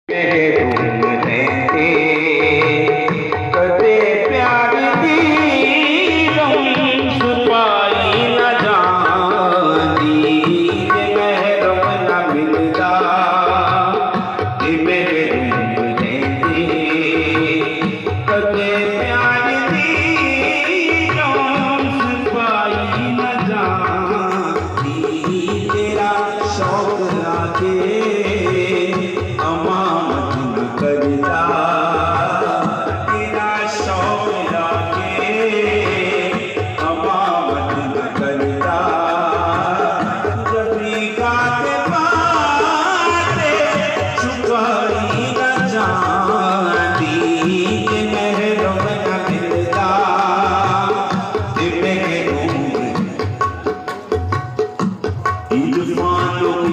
घूमते थे कदे प्यार दी छुपाई न जाती महरम न मिलता मेरे घूमते थे कदे प्यार दी छुपाई न जाती तेरा शौक लाके करता तेरा शौक लाके अमामत न करता जब भी गाते बाते छुपाई न जाती कि महरम न मिलता इरफानों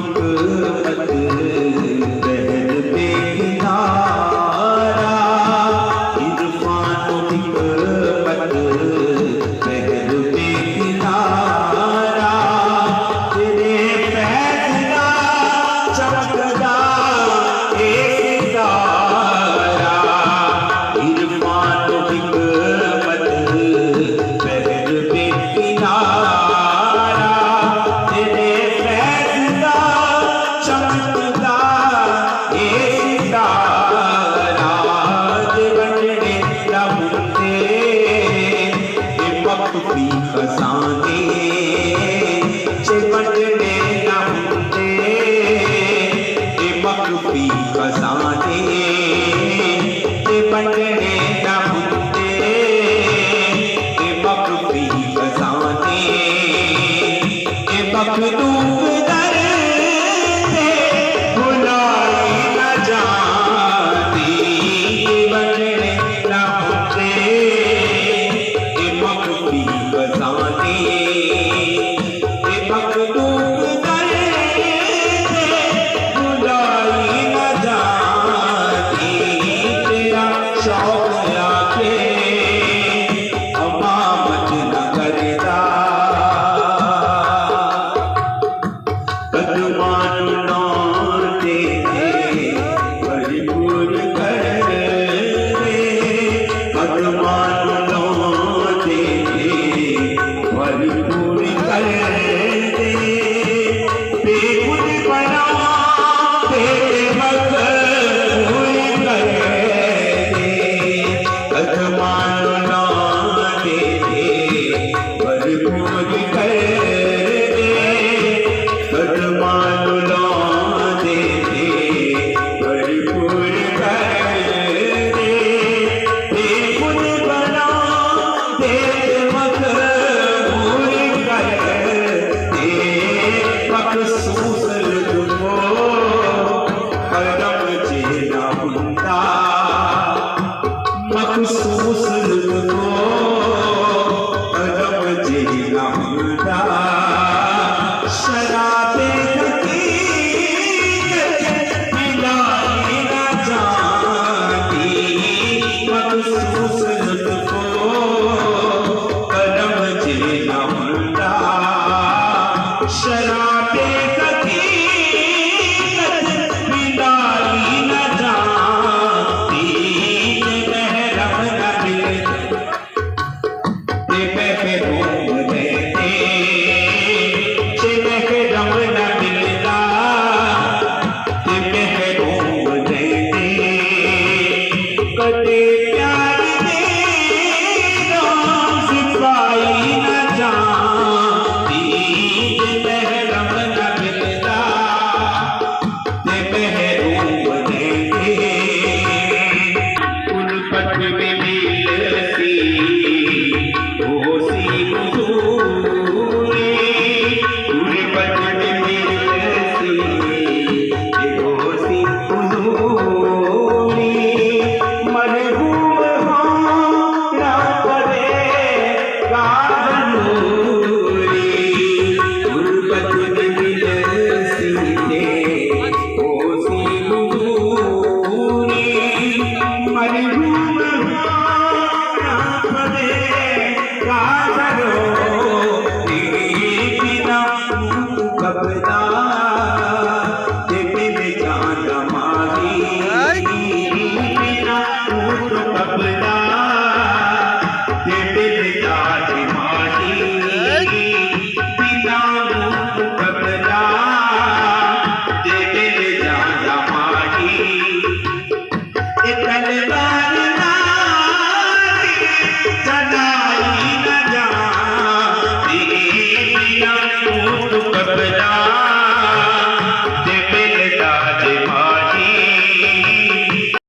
खजाने चिमटने न होते मकबी खजाने चिमटने न होते मकबी खजाने मखलूक दर से भुलाई न जाती बनने न होते मकबी खजाने मखलूक दर से भुलाई न जाती तेरा शौक लाके अमामत न करता कदमान लौटे थे भरपूर कर दे कदमान लौटे थे भरपूर कर दे बेखुद बना तेरे मकबूल कर दे कदमान लौटे थे भरपूर कर कदमान लौटे थे भरपूर कर दे बेखुद बना तेरे मकबूल कर दे मखसूस लुत्फो कदम चेहरा हुंदा मखसूस लुत्फो कदम चेहरा हुंदा शराबे मिलाई न जाती मखसूस लुत्फो कदम चेहरा हुंदा शराबे मिलाई न जाती महरम न मिलता घूमते थे महरम न मिलता घूमते थे कदे